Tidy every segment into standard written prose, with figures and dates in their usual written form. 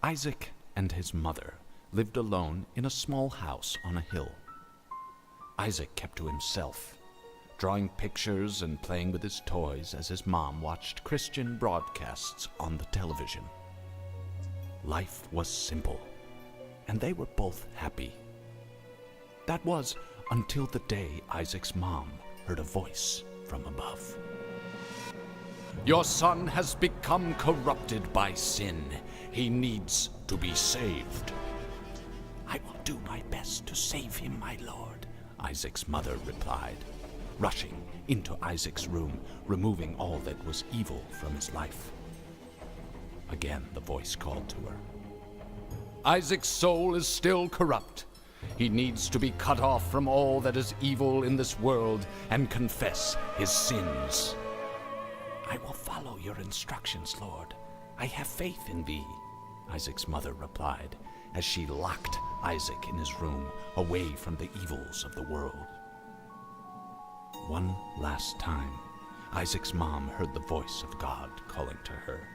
Isaac and his mother lived alone in a small house on a hill. Isaac kept to himself, drawing pictures and playing with his toys as his mom watched Christian broadcasts on the television. Life was simple, and they were both happy. That was until the day Isaac's mom heard a voice from above. "Your son has become corrupted by sin. He needs to be saved." "I will do my best to save him, my lord," Isaac's mother replied, rushing into Isaac's room, removing all that was evil from his life. Again, the voice called to her. "Isaac's soul is still corrupt. He needs to be cut off from all that is evil in this world and confess his sins." "I will follow your instructions, Lord. I have faith in thee," Isaac's mother replied, as she locked Isaac in his room, away from the evils of the world. One last time, Isaac's mom heard the voice of God calling to her.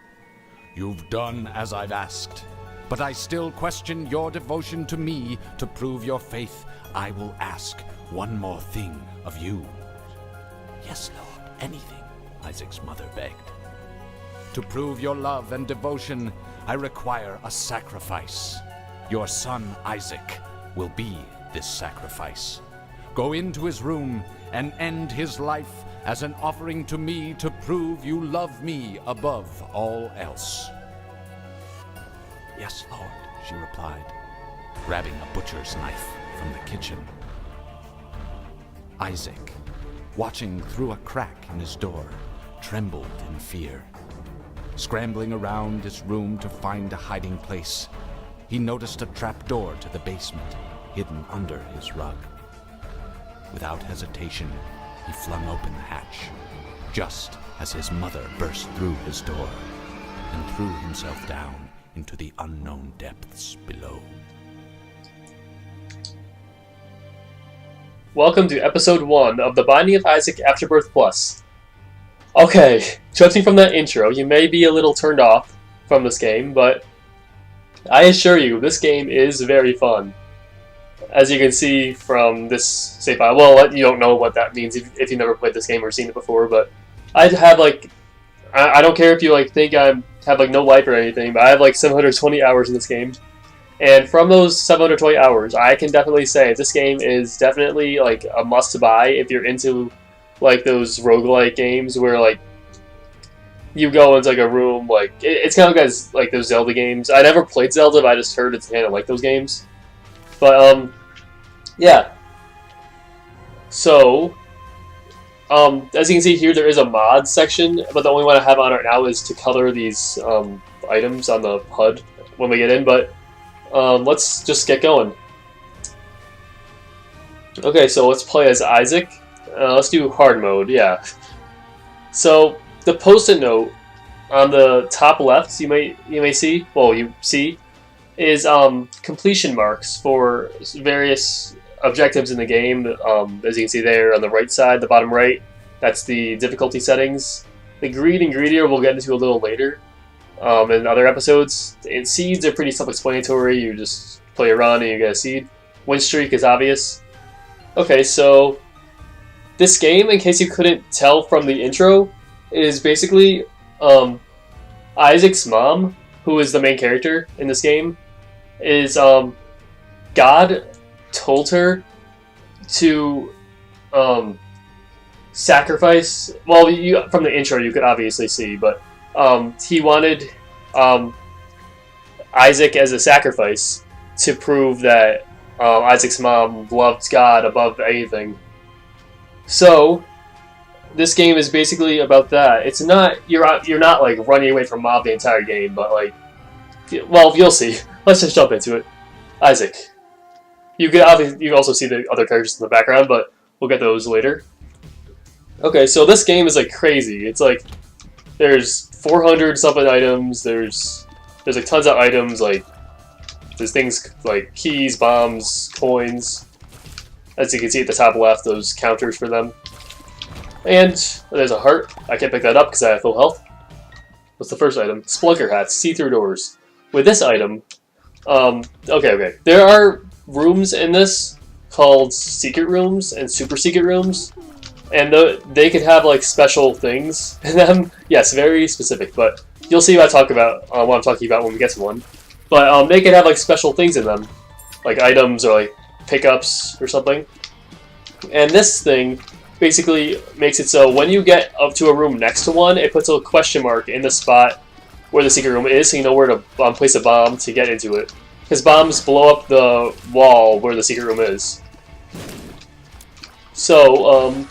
"You've done as I've asked, but I still question your devotion to me. To prove your faith, I will ask one more thing of you." "Yes, Lord, anything," Isaac's mother begged. "To prove your love and devotion, I require a sacrifice. Your son Isaac will be this sacrifice. Go into his room and end his life as an offering to me to prove you love me above all else." "Yes, Lord," she replied, grabbing a butcher's knife from the kitchen. Isaac, watching through a crack in his door, trembled in fear. Scrambling around his room to find a hiding place, he noticed a trap door to the basement hidden under his rug. Without hesitation, he flung open the hatch, just as his mother burst through his door and threw himself down into the unknown depths below. Welcome to episode 1 of The Binding of Isaac Afterbirth Plus. Okay, judging from that intro, you may be a little turned off from this game, but I assure you, this game is very fun. As you can see from this save file, well, you don't know what that means if you've never played this game or seen it before, but I have I don't care if you think I have no life or anything, but I have 720 hours in this game. And from those 720 hours, I can definitely say this game is definitely a must-buy if you're into those roguelike games where you go into a room, it's kind of as those Zelda games. I never played Zelda, but I just heard it's kind of like those games. But yeah. So as you can see here, there is a mod section, but the only one I have on right now is to color these items on the HUD when we get in. But let's just get going. Okay, so let's play as Isaac. Let's do hard mode, yeah. So the post-it note on the top left, you may see, is completion marks for various objectives in the game. As you can see there on the right side, the bottom right, that's the difficulty settings. The greed and greedier we'll get into a little later in other episodes. And seeds are pretty self-explanatory. You just play a run and you get a seed. Win streak is obvious. Okay, so this game, in case you couldn't tell from the intro, is basically Isaac's mom, who is the main character in this game, is God told her to sacrifice. Well, from the intro you could obviously see, but he wanted Isaac as a sacrifice to prove that Isaac's mom loved God above anything. So this game is basically about that. It's not you're not running away from mob the entire game, but well, you'll see. Let's just jump into it. Isaac. You can also see the other characters in the background, but we'll get those later. Okay, so this game is crazy. It's there's 400 something items. There's tons of items. There's things like keys, bombs, coins. As you can see at the top left, those counters for them. And there's a heart. I can't pick that up because I have full health. What's the first item? Splunker hats. See-through doors. with this item, okay. There are rooms in this called secret rooms and super secret rooms, and they could have like special things in them. Yes, very specific, but you'll see what I'm talking about when we get to one. But they could have like special things in them, like items or like pickups or something. And this thing basically makes it so when you get up to a room next to one, it puts a question mark in the spot where the secret room is, so you know where to place a bomb to get into it. Because bombs blow up the wall where the secret room is. So,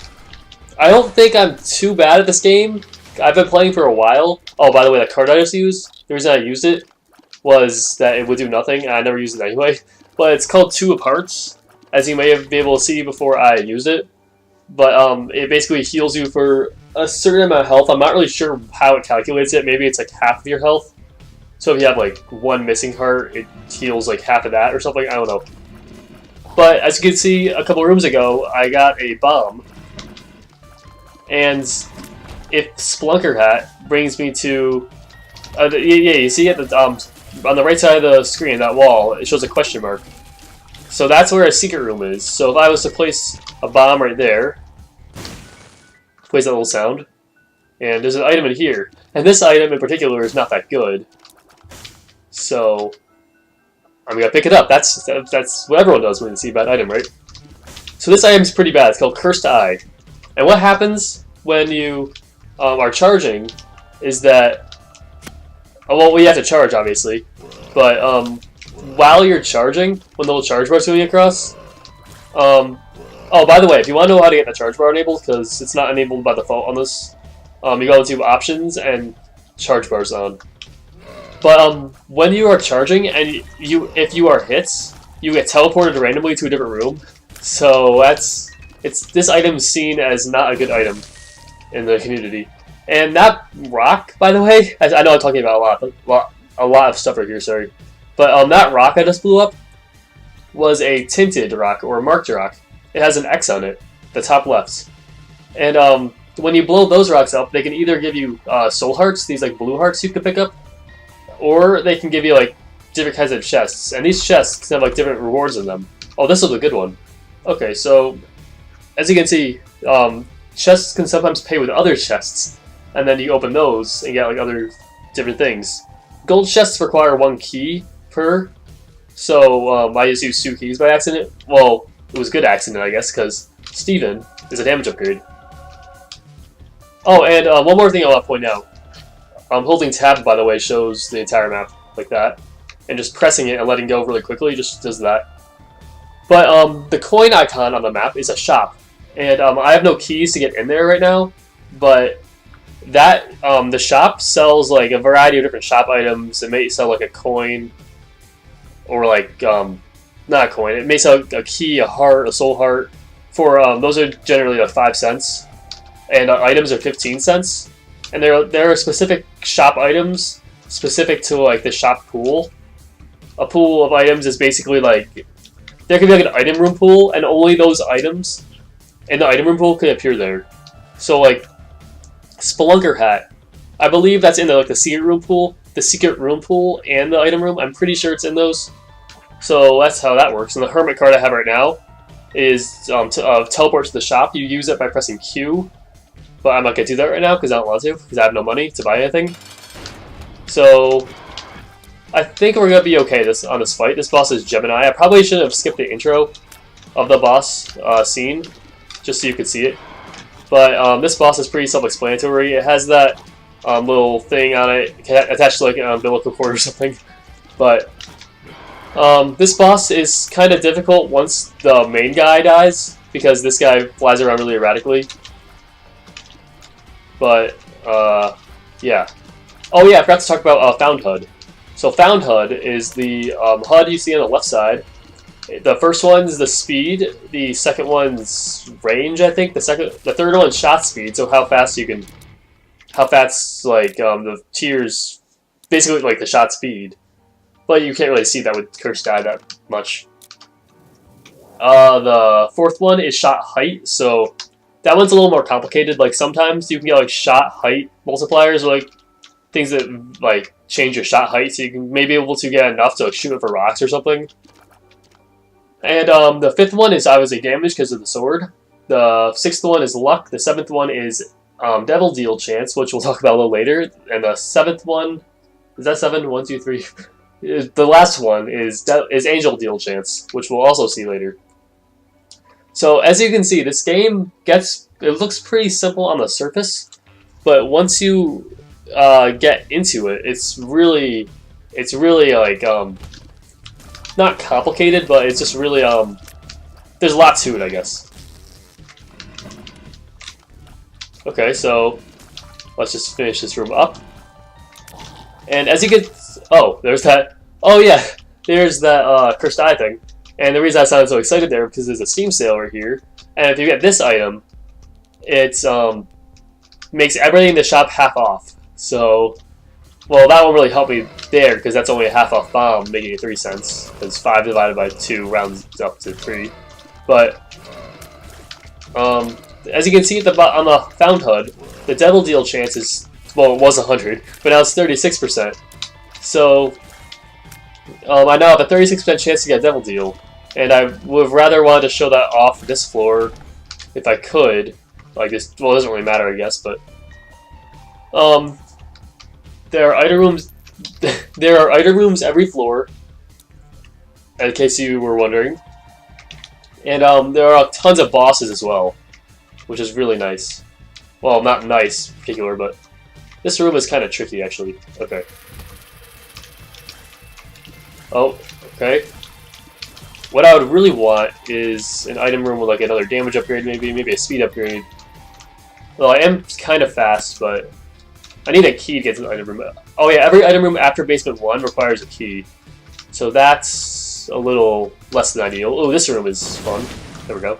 I don't think I'm too bad at this game. I've been playing for a while. Oh, by the way, the card I just used, the reason I used it was that it would do nothing, and I never used it anyway. But it's called Two of Hearts, as you may have been able to see before I used it. But it basically heals you for a certain amount of health. I'm not really sure how it calculates it. Maybe it's like half of your health. So if you have like one missing heart, it heals like half of that or something. I don't know. But as you can see, a couple rooms ago, I got a bomb. And if Splunker Hat brings me to... you see at the on the right side of the screen, that wall, it shows a question mark. So that's where a secret room is. So if I was to place a bomb right there, plays that little sound, and there's an item in here. And this item in particular is not that good. So I'm gonna pick it up. That's what everyone does when they see a bad item, right? So this item's pretty bad. It's called Cursed Eye. And what happens when you are charging is that... well, we have to charge, obviously. But while you're charging, when the little charge bar's going across... oh, by the way, if you want to know how to get the charge bar enabled, because it's not enabled by default on this, you go into Options and Charge Bar's on. But when you are charging, and if you are hit, you get teleported randomly to a different room. So this item's seen as not a good item in the community. And that rock, by the way, I know I'm talking about a lot of stuff right here, sorry. But that rock I just blew up was a tinted rock, or a marked rock. It has an X on it, the top left. And when you blow those rocks up, they can either give you soul hearts, these like blue hearts you can pick up, or they can give you like different kinds of chests. And these chests have like different rewards in them. Oh, this was a good one. Okay, so as you can see, chests can sometimes pay with other chests. And then you open those and get like other different things. Gold chests require 1 key per. So I just used 2 keys by accident. Well, it was a good accident, I guess, because Steven is a damage upgrade. Oh, and one more thing I want to point out. Holding tab, by the way, shows the entire map like that. And just pressing it and letting go really quickly just does that. But the coin icon on the map is a shop. And I have no keys to get in there right now. But that the shop sells like a variety of different shop items. It may sell like a coin, or like not a coin. It may sell a key, a heart, a soul heart. For those are generally like 5 cents, and items are 15 cents. And there are specific shop items specific to like the shop pool. A pool of items is basically like there could be like an item room pool, and only those items in the item room pool could appear there. So like Spelunker Hat, I believe that's in the secret room pool, and the item room. I'm pretty sure it's in those. So that's how that works. And the hermit card I have right now is teleport to the shop. You use it by pressing Q, but I'm not gonna do that right now because I don't want to, because I have no money to buy anything. So I think we're gonna be okay on this fight. This boss is Gemini. I probably should have skipped the intro of the boss scene just so you could see it. But this boss is pretty self-explanatory. It has that little thing on it attached to like an umbilical cord or something. But this boss is kind of difficult once the main guy dies, because this guy flies around really erratically. But yeah. Oh yeah, I forgot to talk about Found HUD. So Found HUD is the HUD you see on the left side. The first one's the speed, the second one's range, I think. The third one's shot speed, so how fast like the tiers, basically like the shot speed. But you can't really see that with Cursed Eye that much. The fourth one is shot height, so that one's a little more complicated. Like sometimes you can get like shot height multipliers, like things that like change your shot height, so you can maybe able to get enough to like, shoot it for rocks or something. And the 5th one is obviously damage because of the sword. The 6th one is luck. The 7th one is devil deal chance, which we'll talk about a little later. And the 7th one, is that 7? 1, 2, 3. The last one is angel deal chance, which we'll also see later. So as you can see, this game it looks pretty simple on the surface, but once you get into it, it's really like not complicated, but it's just really there's a lot to it, I guess. Okay, so let's just finish this room up. And as you get, oh, there's that. Oh yeah, there's that cursed eye thing. And the reason I sounded so excited there because there's a Steam sale right here, and if you get this item, it's makes everything in the shop half off. So, well, that won't really help me there because that's only a half off bomb, making it 3 cents. Because 5 divided by 2 rounds up to 3. But as you can see on the found HUD, the devil deal chance is, well, it was 100, but now it's 36%. So I now have a 36% chance to get devil deal, and I would rather want to show that off for this floor if I could. Like this, well, it doesn't really matter, I guess, but there are item rooms. There are item rooms every floor, in case you were wondering, and there are tons of bosses as well, which is really nice. Well, not nice in particular, but this room is kind of tricky, actually. Okay. Oh, okay. What I would really want is an item room with like another damage upgrade, maybe a speed upgrade. Well, I am kind of fast, but I need a key to get to the item room. Oh yeah, every item room after basement 1 requires a key. So that's a little less than ideal. Oh, this room is fun. There we go.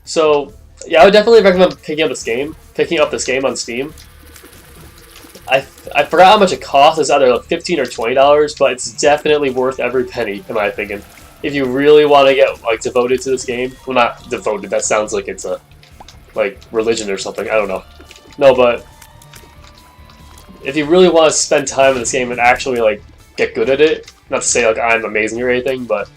So, yeah, I would definitely recommend picking up this game on Steam. I forgot how much it costs. It's either like $15 or $20, but it's definitely worth every penny, in my opinion. If you really want to get like devoted to this game, well, not devoted. That sounds like it's a like religion or something. I don't know. No, but if you really want to spend time in this game and actually like get good at it, not to say like I'm amazing or anything, but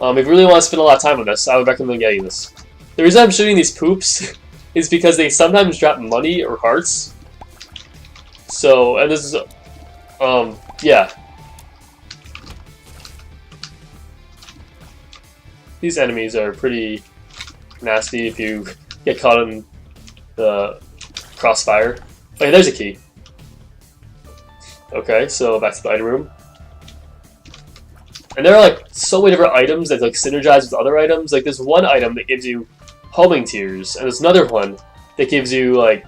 if you really want to spend a lot of time on this, I would recommend getting this. The reason I'm shooting these poops is because they sometimes drop money or hearts. So, and this is, yeah. These enemies are pretty nasty if you get caught in the crossfire. Okay, there's a key. Okay, so back to the item room. And there are like so many different items that like synergize with other items. Like there's one item that gives you homing tears, and there's another one that gives you like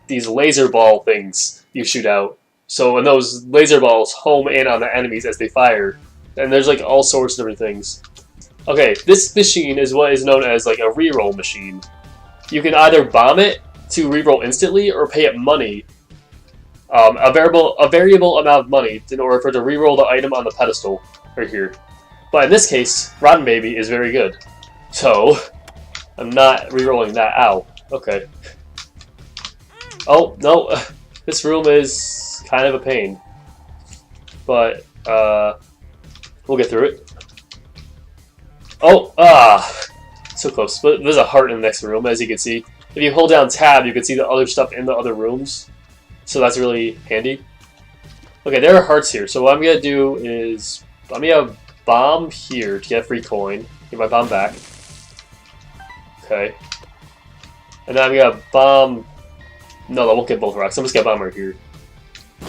these laser ball things you shoot out. So when those laser balls home in on the enemies as they fire, and there's like all sorts of different things. Okay, this machine is what is known as like a reroll machine. You can either bomb it to reroll instantly or pay it money, a variable amount of money in order for it to reroll the item on the pedestal right here. But in this case, Rotten Baby is very good. So I'm not rerolling that. Ow. Okay. Oh, no. This room is kind of a pain. But, we'll get through it. Oh, so close. But there's a heart in the next room, as you can see. If you hold down tab, you can see the other stuff in the other rooms. So that's really handy. Okay, there are hearts here. So what I'm going to do is, I'm going to bomb here to get a free coin. Get my bomb back. Okay. And then I'm going to bomb... No, that won't get both rocks. I'm just going to bomb right here.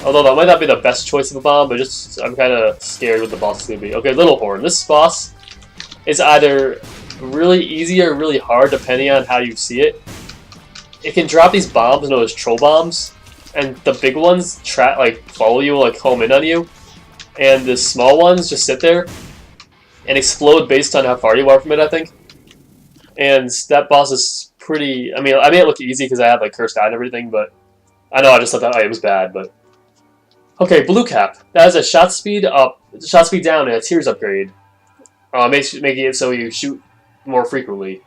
Although that might not be the best choice of a bomb, but just I'm kind of scared what the boss is going to be. Okay, Little Horn. This boss is either really easy or really hard, depending on how you see it. It can drop these bombs known as troll bombs, and the big ones follow you, like home in on you, and the small ones just sit there and explode based on how far you are from it, I think. And that boss is pretty... I mean, I made it look easy because I had like cursed eye and everything, but I know I just thought that item's bad, but... Okay, Blue Cap. That has a shot speed up, shot speed down, and a tears upgrade. Making it so you shoot more frequently.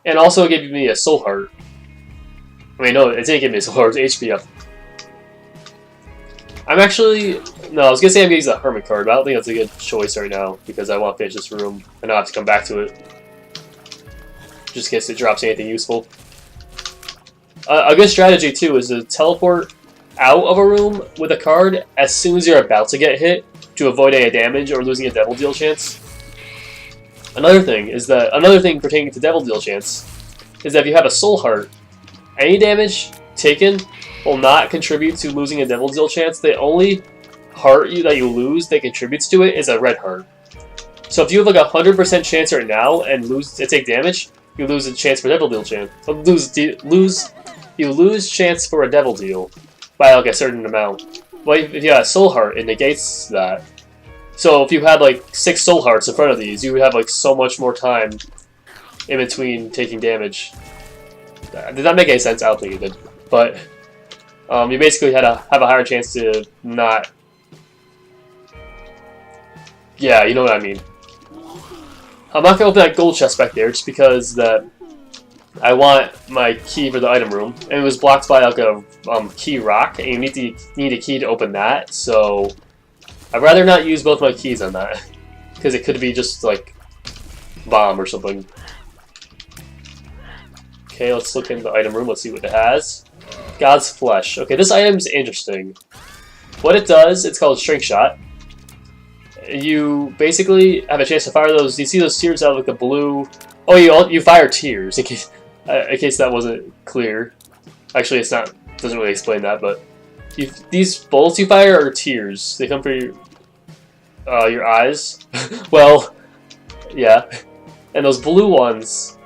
And also it gave me a soul heart. I mean, no, it didn't give me a soul heart. It's HP up. I'm actually... No, I was gonna say I'm gonna use the Hermit card, but I don't think that's a good choice right now, because I want to finish this room, and I'll have to come back to it. Just in case it drops anything useful. A good strategy, too, is to teleport out of a room with a card as soon as you're about to get hit, to avoid any damage or losing a Devil Deal chance. Another thing pertaining to Devil Deal chance is that if you have a Soul Heart, any damage taken will not contribute to losing a Devil Deal chance. The only heart that you lose that contributes to it is a red heart. So if you have like a 100% chance right now and take damage, you lose a chance for Devil Deal chance. You lose chance for a Devil Deal by like a certain amount. But if you have a Soul Heart, it negates that. So if you had like 6 Soul Hearts in front of these, you would have like so much more time in between taking damage. Did that make any sense? I don't think it did. But you basically had to have a higher chance to not... Yeah, you know what I mean. I'm not going to open that gold chest back there just because that I want my key for the item room. And it was blocked by like a key rock, and you need a key to open that, so I'd rather not use both my keys on that. Because it could be just like bomb or something. Okay, let's look in the item room, let's see what it has. God's Flesh. Okay, this item's interesting. What it does, it's called Shrink Shot. You basically have a chance to fire those. You see those tears out of like the blue. Oh, you fire tears in case that wasn't clear. Actually, it's not. Doesn't really explain that, but these bullets you fire are tears. They come for your eyes. Well, yeah. And those blue ones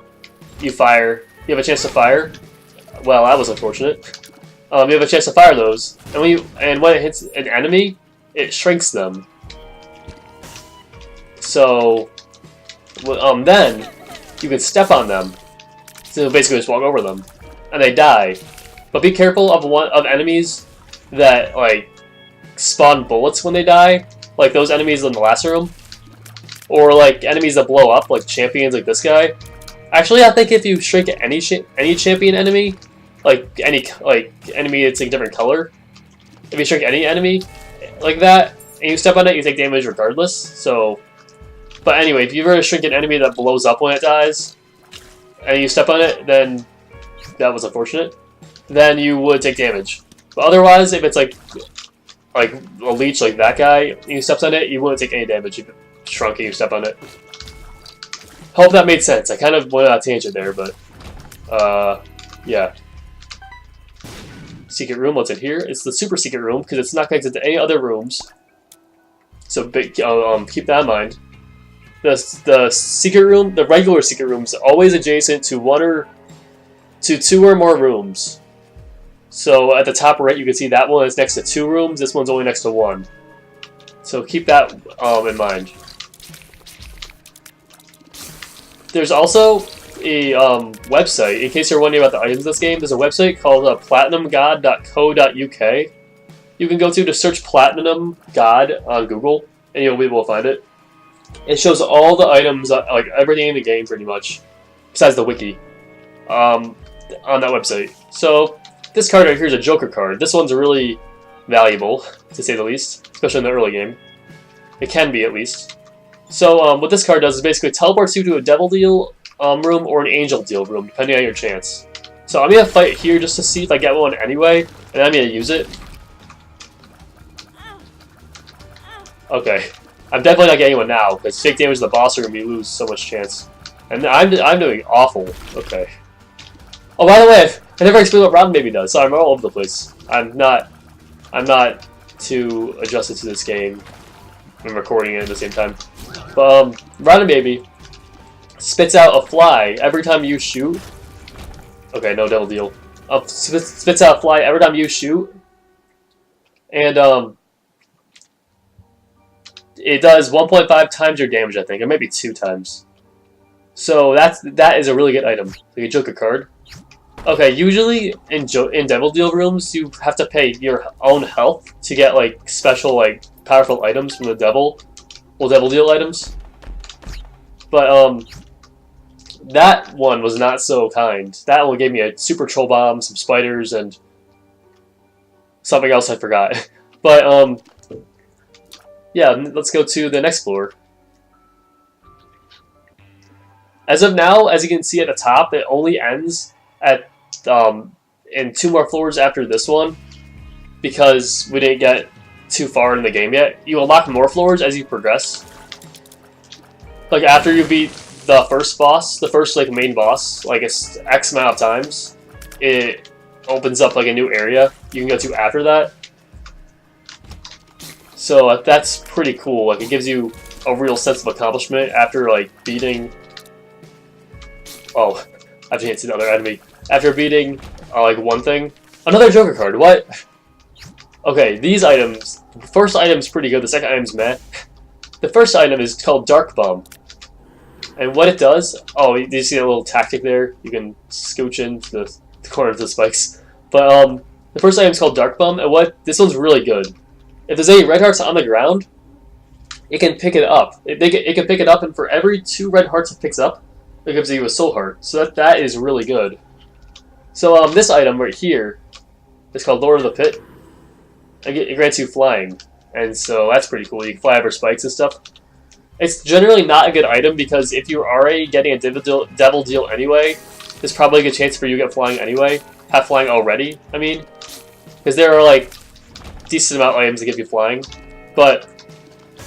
you fire. You have a chance to fire. Well, that was unfortunate. You have a chance to fire those, and when it hits an enemy, it shrinks them. So, then you can step on them. So basically, just walk over them, and they die. But be careful of enemies that like spawn bullets when they die, like those enemies in the last room, or like enemies that blow up, like champions like this guy. Actually, I think if you shrink any champion enemy, like any enemy that's a different color, if you shrink any enemy like that and you step on it, you take damage regardless. So. But anyway, if you were to shrink an enemy that blows up when it dies, and you step on it, then that was unfortunate. Then you would take damage. But otherwise, if it's like a leech like that guy, and you steps on it, you wouldn't take any damage if it shrunk and you step on it. Hope that made sense. I kind of went on a tangent there, but yeah. Secret room. What's in here? It's the super secret room because it's not connected to any other rooms. So keep that in mind. The secret room, the regular secret room, is always adjacent to two or more rooms. So at the top right, you can see that one is next to 2 rooms. This one's only next to 1. So keep that in mind. There's also a website, in case you're wondering about the items in this game. There's a website called platinumgod.co.uk. You can go to search Platinum God on Google, and you'll be able to find it. It shows all the items, like everything in the game pretty much, besides the wiki, on that website. So this card right here is a Joker card. This one's really valuable, to say the least, especially in the early game. It can be, at least. So what this card does is basically teleports you to a Devil Deal room or an Angel Deal room, depending on your chance. So I'm going to fight here just to see if I get one anyway, and I'm going to use it. Okay. I'm definitely not getting one now, because take damage to the boss room, you lose so much chance. And I'm doing awful. Okay. Oh, by the way, I never explained what Rotten Baby does, so I'm all over the place. I'm not too adjusted to this game. I'm recording it at the same time. But Rotten Baby spits out a fly every time you shoot. Okay, no Devil Deal. Spits out a fly every time you shoot. And it does 1.5 times your damage, I think, or maybe 2 times. So that is a really good item, like a Joker card. Okay, usually in Devil Deal rooms, you have to pay your own health to get like special, like powerful items from the Devil Deal items. But that one was not so kind. That one gave me a super troll bomb, some spiders, and something else I forgot. But, yeah, let's go to the next floor. As of now, as you can see at the top, it only ends at in 2 more floors after this one, because we didn't get too far in the game yet. You unlock more floors as you progress. Like after you beat the first boss, the first like main boss, like it's X amount of times, it opens up like a new area you can go to after that. So that's pretty cool. Like it gives you a real sense of accomplishment after like beating. Oh, I can't see the other enemy. After beating like one thing, another Joker card. What? Okay, these items. The first item's pretty good. The second item's meh. The first item is called Dark Bum, and what it does. Oh, do you see a little tactic there? You can scooch into the corner of the spikes. But the first item's called Dark Bum, and this one's really good. If there's any red hearts on the ground, it can pick it up. It can pick it up, and for every 2 red hearts it picks up, it gives you a soul heart. So that is really good. So this item right here is called Lord of the Pit. It grants you flying, and so that's pretty cool. You can fly over spikes and stuff. It's generally not a good item because if you're already getting a devil deal anyway, there's probably a good chance for you to get flying anyway. Have flying already, I mean. Because there are like decent amount of items that give you flying. But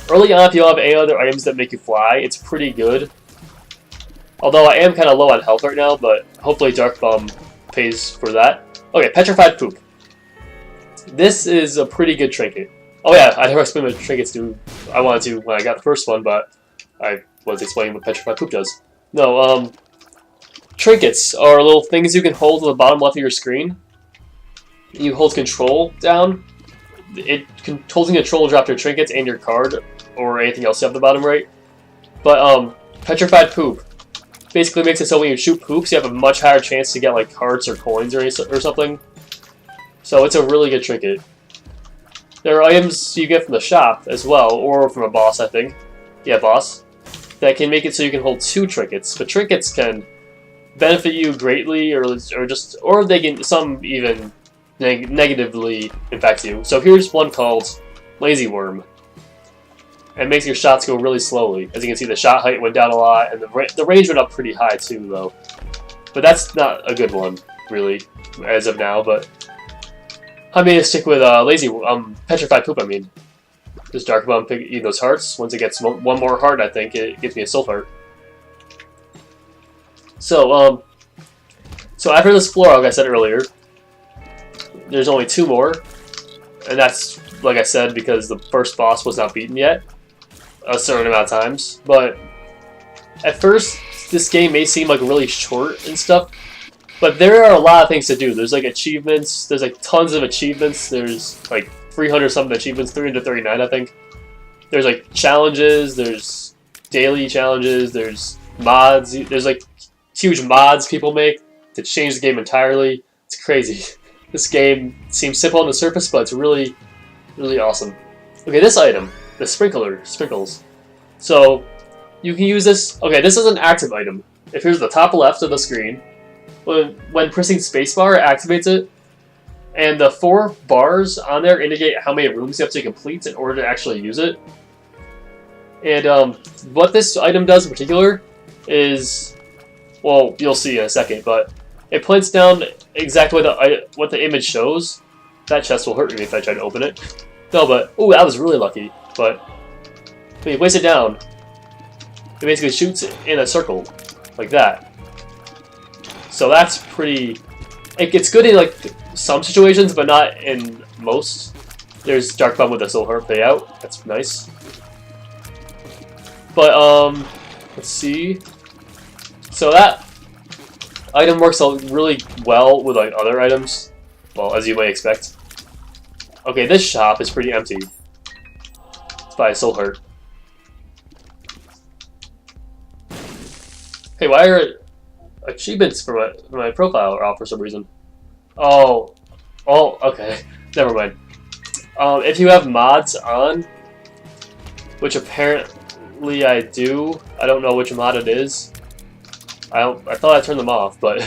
early on, if you don't have any other items that make you fly, it's pretty good. Although I am kind of low on health right now, but hopefully Dark Bum pays for that. Okay, Petrified Poop. This is a pretty good trinket. Oh yeah, I never explained what trinkets do. I wanted to when I got the first one, but I was explaining what Petrified Poop does. No, trinkets are little things you can hold at the bottom left of your screen. You hold control down. Holding control will drop your trinkets and your card, or anything else you have at the bottom right. But Petrified Poop basically makes it so when you shoot poops, you have a much higher chance to get like hearts or coins or something. So it's a really good trinket. There are items you get from the shop as well, or from a boss, I think. Yeah, boss. That can make it so you can hold 2 trinkets. But trinkets can benefit you greatly, or they can some even negatively impact you. So here's one called Lazy Worm. It makes your shots go really slowly. As you can see, the shot height went down a lot, and the range went up pretty high too, though. But that's not a good one, really, as of now. But I may stick with Petrified Poop. I mean, just Dark Bum eat those hearts. Once it gets one more heart, I think it gives me a soul heart. So so after this floor, like I said earlier, there's only 2 more, and that's like I said because the first boss was not beaten yet a certain amount of times. But at first, this game may seem like really short and stuff. But there are a lot of things to do. There's like achievements. There's like tons of achievements. There's like 300 something achievements, 339 I think. There's like challenges. There's daily challenges. There's mods. There's like huge mods people make to change the game entirely. It's crazy. This game seems simple on the surface, but it's really, really awesome. Okay, this item, the sprinkles. So you can use this. Okay, this is an active item. If here's the top left of the screen. When pressing spacebar, it activates it, and the 4 bars on there indicate how many rooms you have to complete in order to actually use it. And what this item does in particular is, well, you'll see in a second, but it points down exactly what the image shows. That chest will hurt me if I try to open it. No, but ooh, that was really lucky. But when you place it down, it basically shoots in a circle like that. So that's pretty. It's good in like some situations, but not in most. There's Dark Bum with a soul heart payout. That's nice. But let's see. So that item works really well with like other items. Well, as you might expect. Okay, this shop is pretty empty. Let's buy a soul heart. Hey, why are achievements for my profile are off for some reason? Oh, okay. Never mind. If you have mods on, which apparently I do, I don't know which mod it is. I thought I turned them off, but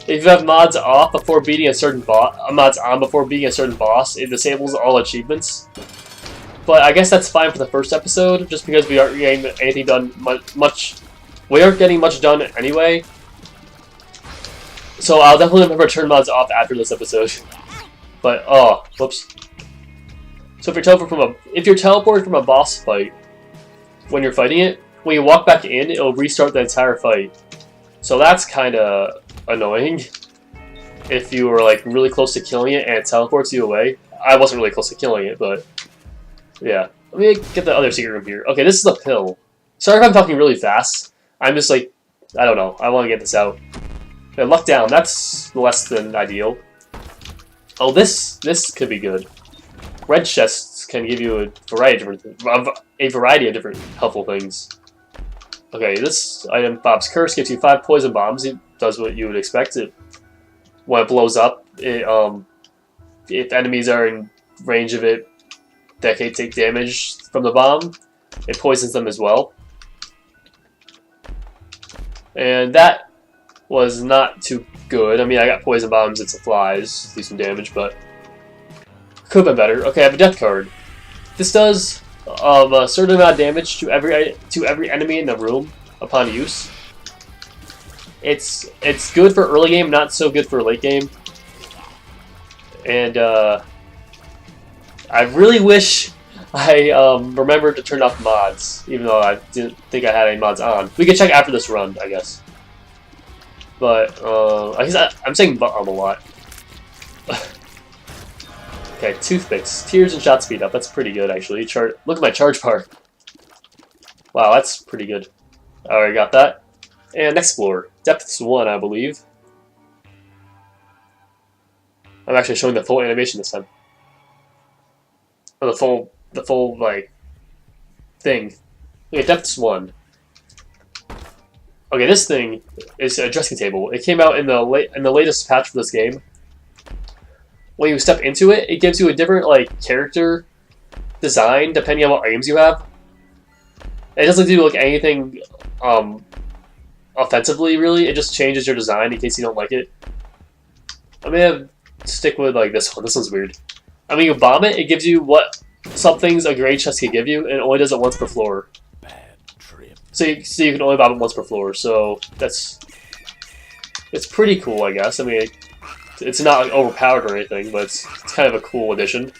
if you have mods off before beating a certain boss, mods on before beating a certain boss, it disables all achievements. But I guess that's fine for the first episode, just because we aren't getting anything done much. We aren't getting much done anyway. So I'll definitely remember to turn mods off after this episode. But oh, whoops. So if you're teleported from a boss fight when you're fighting it, when you walk back in, it'll restart the entire fight. So that's kind of annoying. If you were like really close to killing it and it teleports you away. I wasn't really close to killing it, but yeah. Let me get the other secret room here. Okay, this is the pill. Sorry if I'm talking really fast. I'm just like, I don't know. I want to get this out. Okay, luck down. That's less than ideal. Oh, this could be good. Red chests can give you a variety of different helpful things. Okay, this item, Bob's Curse, gives you 5 poison bombs. It does what you would expect. When it blows up, if enemies are in range of it that can take damage from the bomb, it poisons them as well. And that was not too good. I mean, I got poison bombs and supplies, do some damage, but could have been better. Okay, I have a death card. This does a certain amount of damage to every enemy in the room upon use. It's good for early game, not so good for late game. And I really wish I remembered to turn off mods, even though I didn't think I had any mods on. We can check after this run, I guess. But I guess I'm saying a lot. Okay, toothpicks, tears and shot speed up. That's pretty good actually. Look at my charge bar. Wow, that's pretty good. I already got that. And next floor, depths 1, I believe. I'm actually showing the full animation this time. Or the full like thing. Okay, depths 1. Okay, this thing is a dressing table. It came out in the latest patch for this game. When you step into it, it gives you a different like character design depending on what items you have. It doesn't do like anything offensively really. It just changes your design in case you don't like it. I'm gonna stick with like this one. This one's weird. I mean, you bomb it, it gives you what some things a grade chest can give you, and it only does it once per floor. Bad trip. So you can only bomb it once per floor. So it's pretty cool, I guess. I mean, it's not like overpowered or anything, but it's kind of a cool addition.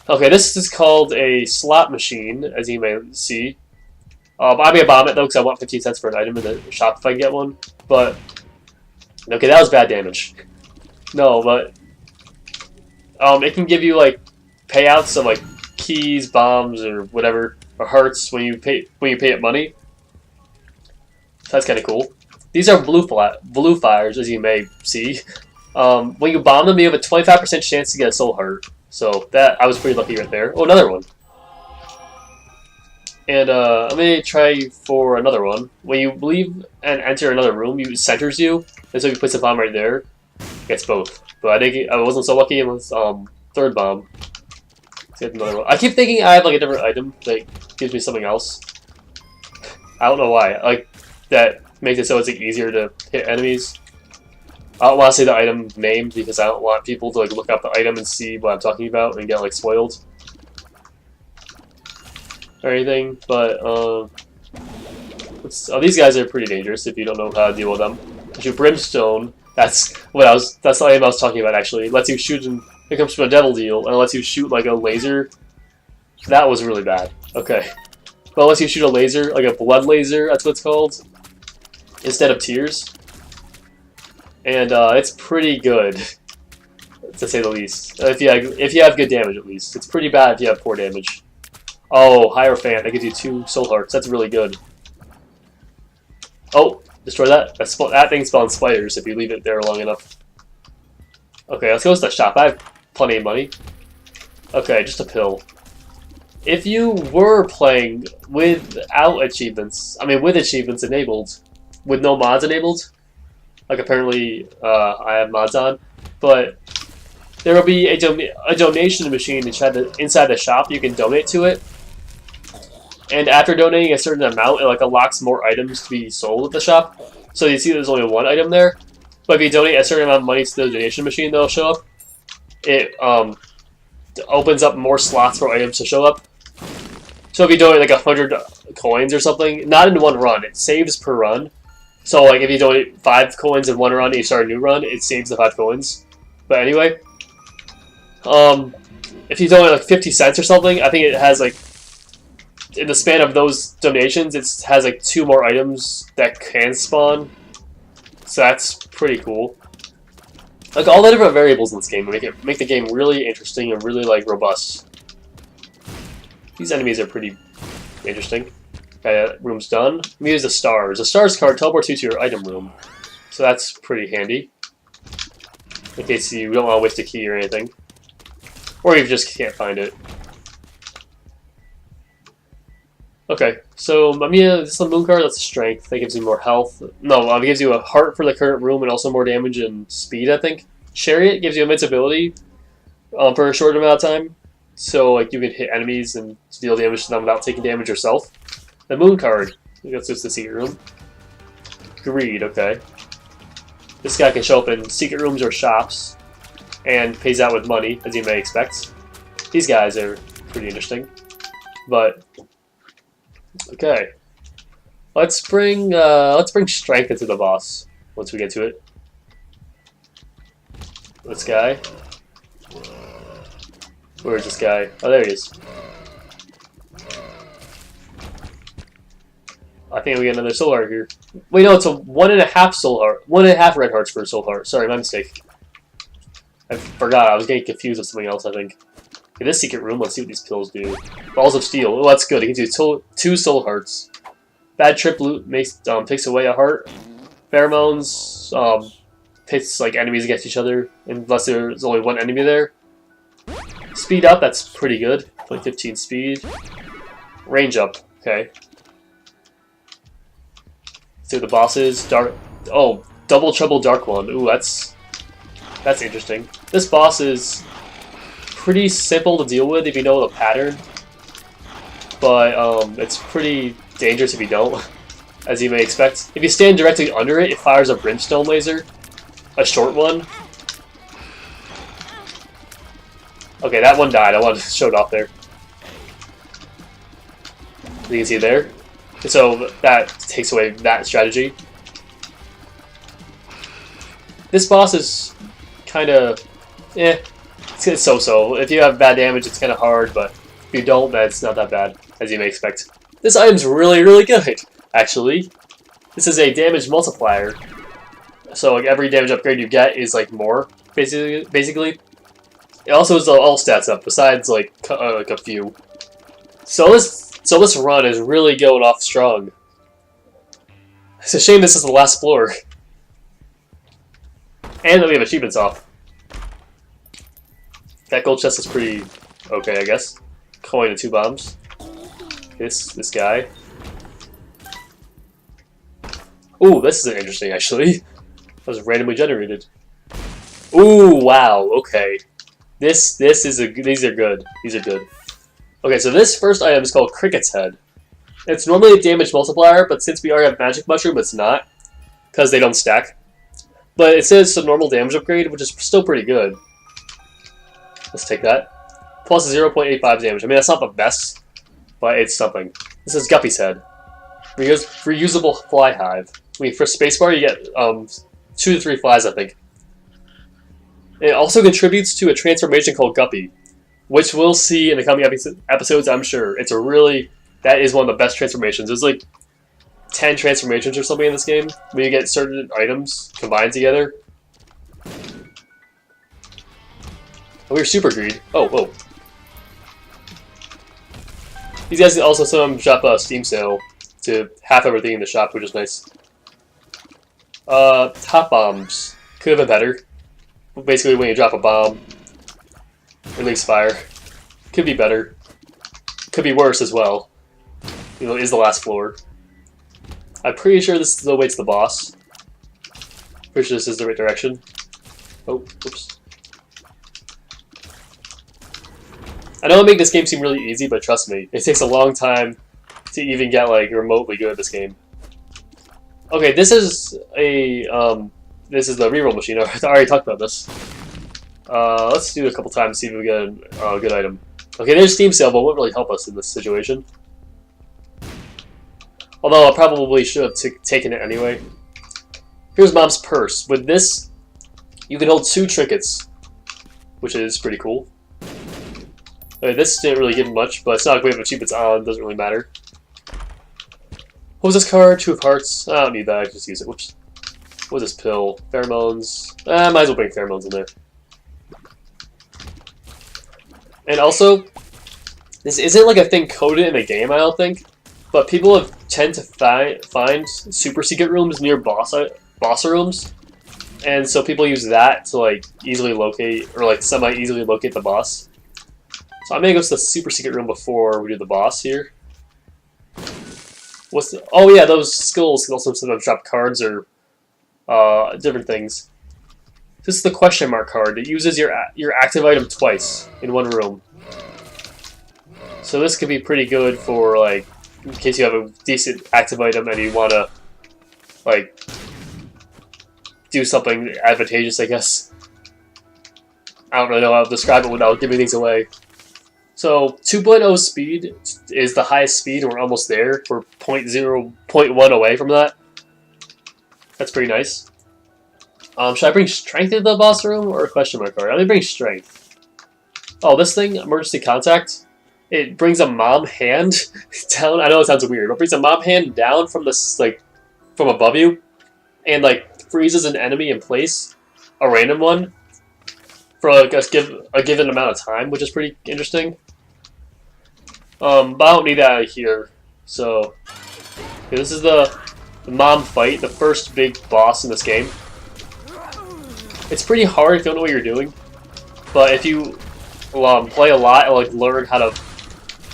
Okay, this is called a slot machine, as you may see. I'm gonna bomb it though, because I want 15 cents for an item in the shop if I can get one. But okay, that was bad damage. No, but it can give you like payouts of like keys, bombs, or whatever, or hearts when you pay it money. So that's kind of cool. These are blue fires, as you may see. When you bomb them, you have a 25% chance to get a soul heart. So that I was pretty lucky right there. Oh, another one. And I'm gonna try for another one. When you leave and enter another room, it centers you, and so if you place a bomb right there, it gets both. But I wasn't so lucky with third bomb. Let's get another one. I keep thinking I have like a different item that gives me something else. I don't know why. Like that makes it so it's like easier to hit enemies. I don't want to say the item name because I don't want people to like look up the item and see what I'm talking about and get like spoiled or anything. But these guys are pretty dangerous if you don't know how to deal with them. Your brimstone. That's the item I was talking about actually. It lets you shoot and it comes from a devil deal and it lets you shoot like a laser. That was really bad. Okay. But it lets you shoot a laser, like a blood laser, that's what it's called. Instead of tears. And it's pretty good, to say the least. If you have good damage, at least. It's pretty bad if you have poor damage. Oh, Hierophant, that gives you 2 soul hearts. That's really good. Oh, destroy that. That thing spawns spiders if you leave it there long enough. Okay, let's go to the shop. I have plenty of money. Okay, just a pill. If you were playing without achievements, with achievements enabled, with no mods enabled, like apparently I have mods on, but there will be a donation machine inside the shop. You can donate to it, And after donating a certain amount, it like unlocks more items to be sold at the shop. So you see there's only one item there. But if you donate a certain amount of money to the donation machine that'll show up, it opens up more slots for items to show up. So if you donate like 100 coins or something, not in one run, it saves per run. So like if you donate 5 coins in one run and you start a new run, it saves the 5 coins. But anyway, if you donate like 50 cents or something, I think it has like, in the span of those donations, it has like 2 more items that can spawn. So that's pretty cool. Like all the different variables in this game make the game really interesting and really like robust. These enemies are pretty interesting. Okay, that room's done. Let me use the stars. The stars card teleports you to your item room, so that's pretty handy. In case you don't want to waste a key or anything, or you just can't find it. Okay, so this is the moon card. That's strength. That gives you more health. No, it gives you a heart for the current room and also more damage and speed, I think. Chariot gives you invincibility for a short amount of time. So like you can hit enemies and deal damage to them without taking damage yourself. The moon card. That's just the secret room. Greed, okay. This guy can show up in secret rooms or shops and pays out with money, as you may expect. These guys are pretty interesting. But okay. Let's bring strength into the boss once we get to it. This guy. Where is this guy? Oh, there he is. I think we get another soul heart here. Wait, no, it's a 1.5 soul heart. 1.5 red hearts for a soul heart. Sorry, my mistake. I forgot. I was getting confused with something else, I think. Okay, this secret room, let's see what these pills do. Balls of steel. Oh, that's good. It gives you 2 soul hearts. Bad trip loot takes away a heart. Pheromones pits like enemies against each other, unless there's only one enemy there. Speed up, that's pretty good. 15 speed. Range up, okay. Let's see what the boss is. Double Trouble Dark One. Ooh, that's interesting. This boss is pretty simple to deal with if you know the pattern, but it's pretty dangerous if you don't, as you may expect. If you stand directly under it, it fires a brimstone laser, a short one. Okay, that one died. I wanted to show it off there. You can see there. So that takes away that strategy. This boss is kind of, it's so-so. If you have bad damage, it's kind of hard, but if you don't, then it's not that bad, as you may expect. This item's really, really good, actually. This is a damage multiplier. So like every damage upgrade you get is like more, basically. It also is all stats up, besides like a few. So this run is really going off strong. It's a shame this is the last floor. And that we have achievements off. That gold chest is pretty okay, I guess. Coin and 2 bombs. This guy. Ooh, this is interesting actually. That was randomly generated. Ooh, wow, okay. These are good. These are good. Okay, so this first item is called Cricket's Head. It's normally a damage multiplier, but since we already have Magic Mushroom, it's not, because they don't stack. But it says some normal damage upgrade, which is still pretty good. Let's take that. Plus 0.85 damage. I mean, that's not the best, but it's something. This is Guppy's Head. Reusable fly hive. I mean, for spacebar, you get 2 to 3 flies, I think. It also contributes to a transformation called Guppy, which we'll see in the coming episodes, I'm sure. That is one of the best transformations. There's like 10 transformations or something in this game, where you get certain items combined together. Oh, we're super greed. Oh, whoa. These guys also some drop a Steam sale to half everything in the shop, which is nice. Top bombs. Could have been better. Basically, when you drop a bomb, it release fire. Could be better. Could be worse as well. You know, is the last floor. I'm pretty sure this is the way to the boss. Pretty sure this is the right direction. Oh, oops. I know I make this game seem really easy, but trust me, it takes a long time to even get like remotely good at this game. Okay, this is a this is the reroll machine. I already talked about this. Let's do it a couple times, see if we get a good item. Okay, there's Steam sale, but it won't really help us in this situation. Although I probably should have taken it anyway. Here's Mom's purse. With this, you can hold 2 trinkets, which is pretty cool. Okay, this didn't really give much, but it's not like we have achievements on. Doesn't really matter. What was this card? 2 of hearts. I don't need that. I can just use it. Whoops. What was this pill? Pheromones. Might as well bring pheromones in there. And also, this isn't like a thing coded in a game, I don't think. But people tend to find super secret rooms near boss rooms, and so people use that to like easily locate or like semi-easily locate the boss. So I'm gonna go to the super secret room before we do the boss here. What's the, oh yeah, those skulls can also sometimes drop cards or different things. This is the question mark card. It uses your active item twice in one room. So this could be pretty good for like in case you have a decent active item and you want to like do something advantageous, I guess. I don't really know how to describe it without giving things away. So 2.0 speed is the highest speed, and we're almost there. We're 0.1 away from that. That's pretty nice. Should I bring strength into the boss room or a question mark card? I'm gonna bring strength. Oh, this thing, emergency contact. It brings a mom hand down. I know it sounds weird, but it brings a mom hand down from this like from above you, and like freezes an enemy in place, a random one, for like a given amount of time, which is pretty interesting. But I don't need that here. So okay, this is the mom fight, the first big boss in this game. It's pretty hard if you don't know what you're doing, but if you play a lot and like learn how to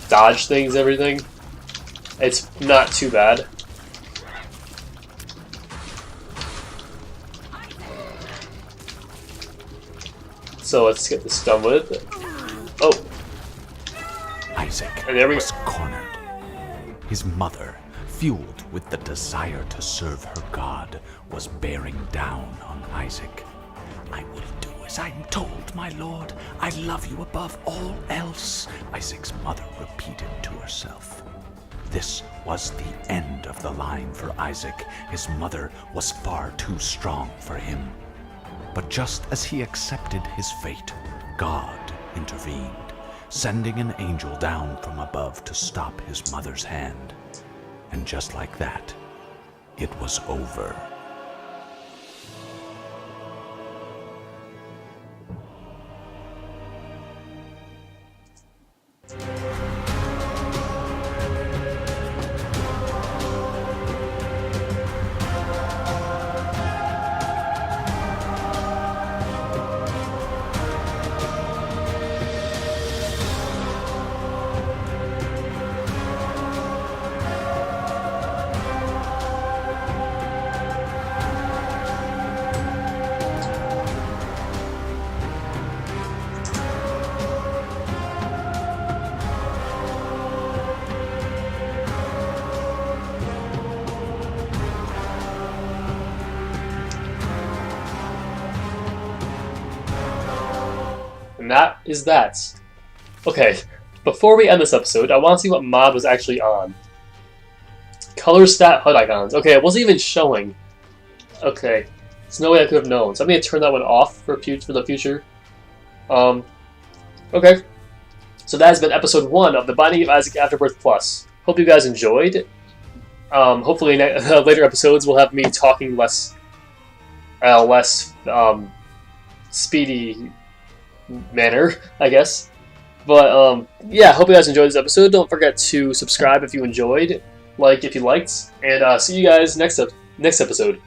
dodge things, everything, it's not too bad. So let's get this done with. Oh, Isaac and there we was cornered. His mother, fueled with the desire to serve her God, was bearing down on Isaac. "I will do as I am told, my lord. I love you above all else," Isaac's mother repeated to herself. This was the end of the line for Isaac. His mother was far too strong for him. But just as he accepted his fate, God intervened, sending an angel down from above to stop his mother's hand. And just like that, it was over. And that is that. Okay, before we end this episode, I want to see what mod was actually on. Color stat HUD icons. Okay, it wasn't even showing. Okay, there's no way I could have known. So I'm going to turn that one off for the future. Okay. So that has been episode 1 of The Binding of Isaac Afterbirth Plus. Hope you guys enjoyed. Hopefully later episodes will have me talking less speedy manner, I guess. But yeah, hope you guys enjoyed this episode. Don't forget to subscribe if you enjoyed, like if you liked, and see you guys next episode.